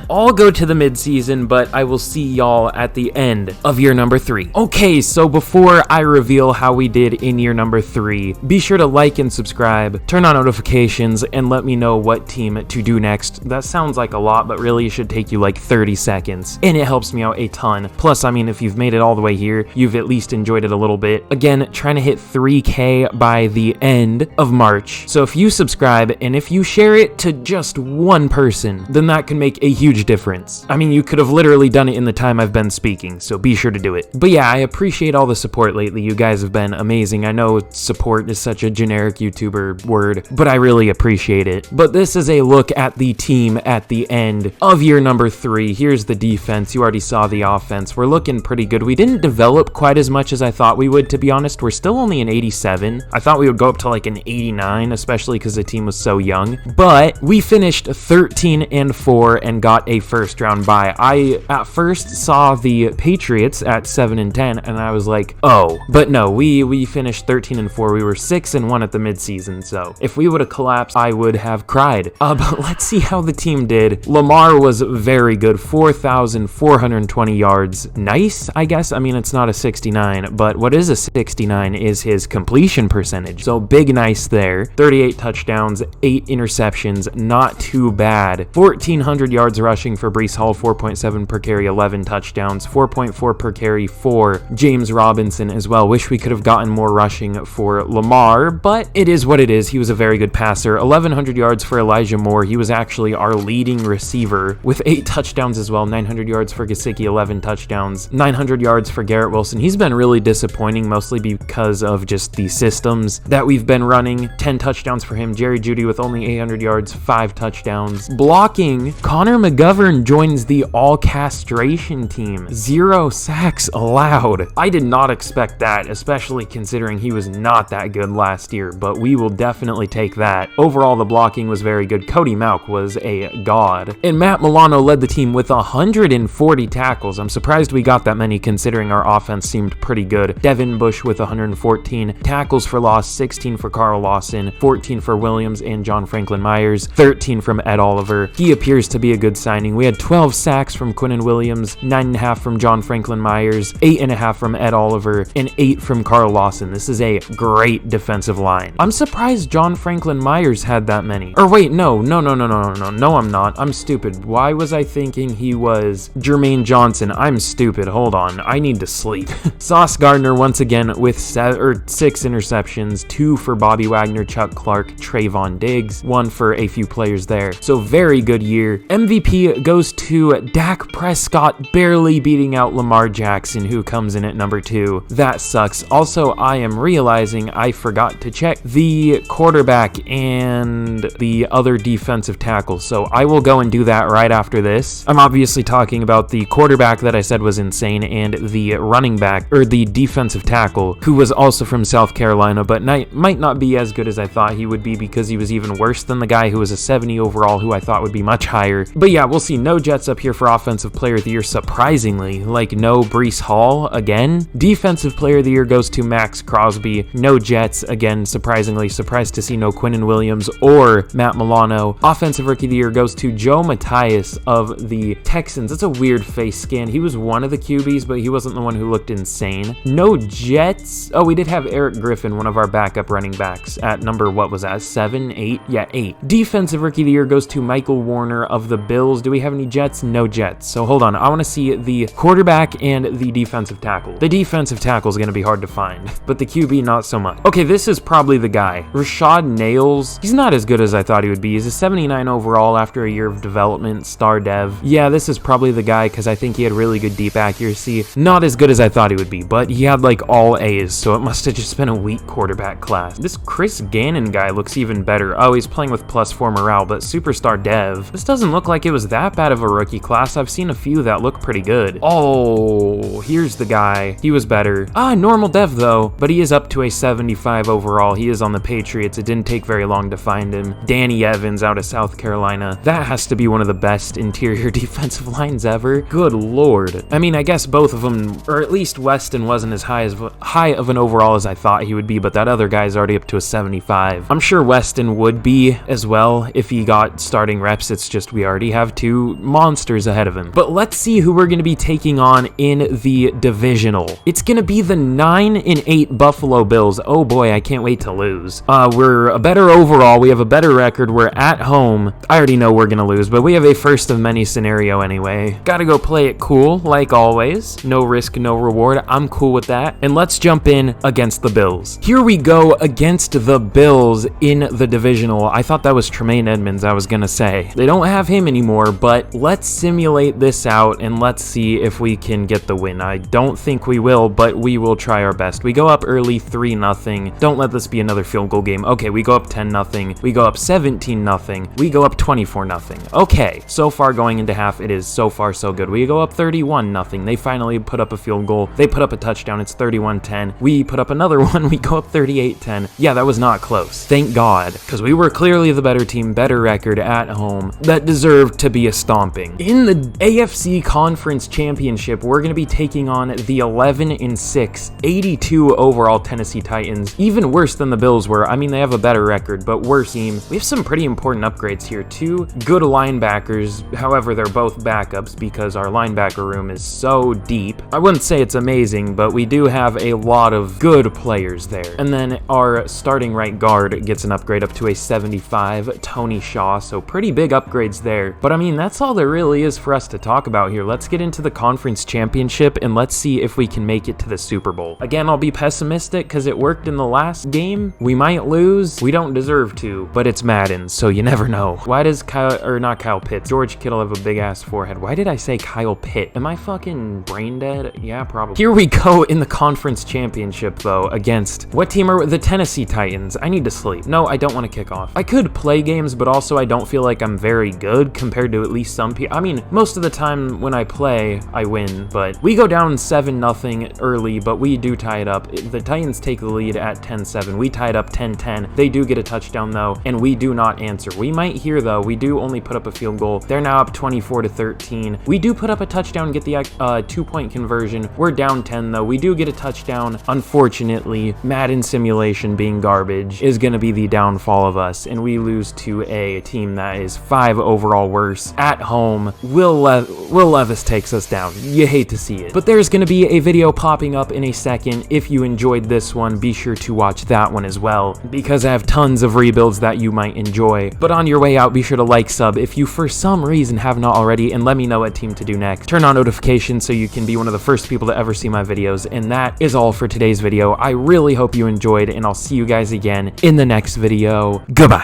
I'll go to the mid-season, but I will see y'all at the end of year number 3. Okay, so before I reveal how we did in year number 3, be sure to like and subscribe, turn on notifications, and let me know what team to do next. That sounds like a lot, but really it should take you like 30 seconds, and it helps me out a ton. Plus, I mean, if you've made it all the way here, you've at least enjoyed it a little bit. Again, trying to hit 3K by the end of March. So if you subscribe, and if you share it to just one person, then that can make a huge difference. I mean, you could have literally done it in the time I've been speaking, so be sure to do it. But yeah, I appreciate all the support lately. You guys have been amazing. I know support is such a generic YouTuber word, but I really appreciate it. But this is a look at the team at the end of year number 3. Here's the defense. You already saw the offense. We're looking pretty good. We didn't develop quite as much as I thought we would, to be honest. We're still only an 87. I thought we would go up to like an 89, especially because the team was so young. But we finished 13-4 and got a first-round bye. I at first saw the Patriots at 7-10, and I was like, oh. But no, we finished 13-4. We were 6-1 at the midseason, so if we would have collapsed, I would have cried. But let's see how the team did. Lamar was very good, 4,420 yards. Nice, I guess. I mean, it's not a 69, but what is a 69 is his completion percentage. So big nice there. 38 touchdowns, 8 interceptions, not too bad. 1,400 yards rushing for Breece Hall, 4.7 per carry, 11 touchdowns, 4.4 per carry for James Robinson as well. Wish we could have gotten more rushing for Lamar, but it is what it is. He was a very good passer. 1,100 yards for Elijah Moore. He was actually our leading receiver with 8 touchdowns as well. 900 yards for Gesicki, 11 touchdowns, 900 yards for Garrett Wilson. He's been really disappointing, mostly because of just the systems that we've been running. 10 touchdowns for him. Jerry Jeudy with only 800 yards, 5 touchdowns. Blocking, Connor McGovern joins the all castration team. 0 sacks allowed. I did not expect that, especially considering he was not that good last year, but we will definitely take that. Overall, the blocking was very good. Cody Mauch was a god. And Matt Milano led the team with 140 tackles. I'm surprised we got that many considering our offense seemed pretty good. Devin Bush with 114 tackles for loss, 16 for Carl Lawson, 14 for Williams and John Franklin Myers, 13 from Ed Oliver. He appears to be a good signing. We had 12 sacks from Quinnen Williams, 9.5 from John Franklin Myers, 8.5 from Ed Oliver, and 8 from Carl Lawson. This is a great defensive line. I'm surprised John Franklin Myers had that many. Or wait, no, I'm not. I'm stupid. Why was I thinking he was Jermaine Johnson? I'm stupid. Hold on. I need to sleep. Sauce Gardner once again with 6 interceptions, 2 for Bobby Wagner, Chuck Clark, Trayvon Diggs, 1 for a few players there. So very good year. MVP goes to Dak Prescott, barely beating out Lamar Jackson, who comes in at number 2. That sucks. Also, I am realizing I forgot to check the quarterback and the other defensive tackles, so I will go and do that right after this. I'm obviously talking about the quarterback that I said was insane and the running back, or the defensive tackle, who was also from South Carolina, but might not be as good as I thought he would be because he was even worse than the guy who was a 70 overall, who I thought would be much higher. But yeah, we'll see. No Jets up here for Offensive Player of the Year, surprisingly. Like, no Breece Hall again. Defensive Player of the Year goes to Max Crosby. No Jets again, surprisingly. Surprised to see no Quinnen Williams or Matt Milano. Offensive Rookie of the Year goes to Joe Matthias of the Texans. That's a weird face scan. He was one of the QBs, but he wasn't the one who looked insane. No Jets. Oh, we did have Eric Griffin, one of our backup running backs, at number, what was that, 7, 8? Yeah, 8. Defensive Rookie of the Year goes to Michael Warner of the Bills. Do we have any Jets? No Jets. So hold on. I want to see the quarterback and the defensive tackle. The defensive tackle is going to be hard to find, but the QB not so much. Okay, this is probably the guy. Rashad Nails. He's not as good as I thought he would be. He's a 79 overall after a year of development, star dev. Yeah, this is probably the guy because I think he had really good deep accuracy. Not as good as I thought he would be, but he had like all A's, so it must have just been a weak quarterback class. This Chris Gannon guy looks even better. Oh, he's playing with +4 morale, but superstar dev. This doesn't look like it was that bad of a rookie class. I've seen a few that look pretty good. Oh, here's the guy. He was better. Normal dev though, but he is up to a 75 overall. He is on the Patriots. It didn't take very long to find him. Danny Evans out of South Carolina. That has to be one of the best interior defensive lines ever. Good lord. I mean, I guess both of them, or at least Weston wasn't as high of an overall as I thought he would be, but that other guy's already up to a 75. I'm sure Weston would be as well if he got starting reps. It's just we already have 2 monsters ahead of him. But let's see who we're going to be taking on in the divisional. It's going to be the 9-8 Buffalo Bills. Oh boy, I can't wait to lose. We're a better overall. We have a better record. We're at home. I already know we're going to lose, but we have a first of many scenario anyway. Gotta go play it cool, like always. No risk, no reward. I'm cool with that. And let's jump in against the Bills. Here we go against the Bills in the divisional. I thought that was Tremaine Edmonds, I was gonna say. They don't have him anymore, but let's simulate this out and let's see if we can get the win. I don't think we will, but we will try our best. We go up early 3-0. Don't let this be another field goal game. Okay, we go up 10-0. We go up 17-0. We go up 24-0. Okay, so far going into half, it is so far so good. We go up 31-0. They finally put up a field goal. They put up a touchdown. It's 31-10. We put up another one. We go up 38-10. Yeah, that was not close. Thank God, because we were clearly the better team, better record at home that deserved to be a stomping. In the AFC Conference Championship, we're going to be taking on the 11-6, 82 overall Tennessee Titans. Even worse than the Bills were. I mean, they have a better record, but worse team. We have some pretty important upgrades here. 2 good linebackers. However, they're both backups because our linebacker room is so deep. I wouldn't say it's amazing, but we do have a lot of good players there. And then our starting right guard gets an upgrade up to a 75, Tony Shaw, so pretty big upgrades there. But I mean, that's all there really is for us to talk about here. Let's get into the conference championship and let's see if we can make it to the Super Bowl. Again, I'll be pessimistic because it worked in the last game. We might lose. We don't deserve to, but it's Madden, so you never know. Why does Kyle Pitts, George Kittle have a big ass forehead? Why did I say Kyle Pitt? Am I fucking brain dead? Yeah, probably. Here we go in the conference championship though, against what team are the Tennessee Titans? I need to sleep. No, I don't want to kick off. I could play games, but also I don't feel like I'm very good compared to at least some people. I mean, most of the time when I play, I win, but we go down 7-0 early, but we do tie it up. The Titans take the lead at 10-7. We tie it up 10-10. They do get a touchdown though, and we do not answer. We might here though. We do only put up a field goal. They're now up 24-13. We do put up a touchdown, get the 2-point conversion. We're down 10 though. We do get a touchdown. Unfortunately, Madden simulation being garbage is going to be the downfall of us, and we lose to a team that is 5 overall worse at home. Will Levis takes us down. You hate to see it. But there's going to be a video popping up in a second. If you enjoyed this one, be sure to watch that one as well, because I have tons of rebuilds that you might enjoy. But on your way out, be sure to like, sub if you for some reason have not already, and let me know what team to do next. Turn on notifications so you can be one of the first people to ever see my videos. And that is all for today's video. I really hope you enjoyed, and I'll see you guys again in the next video. Goodbye.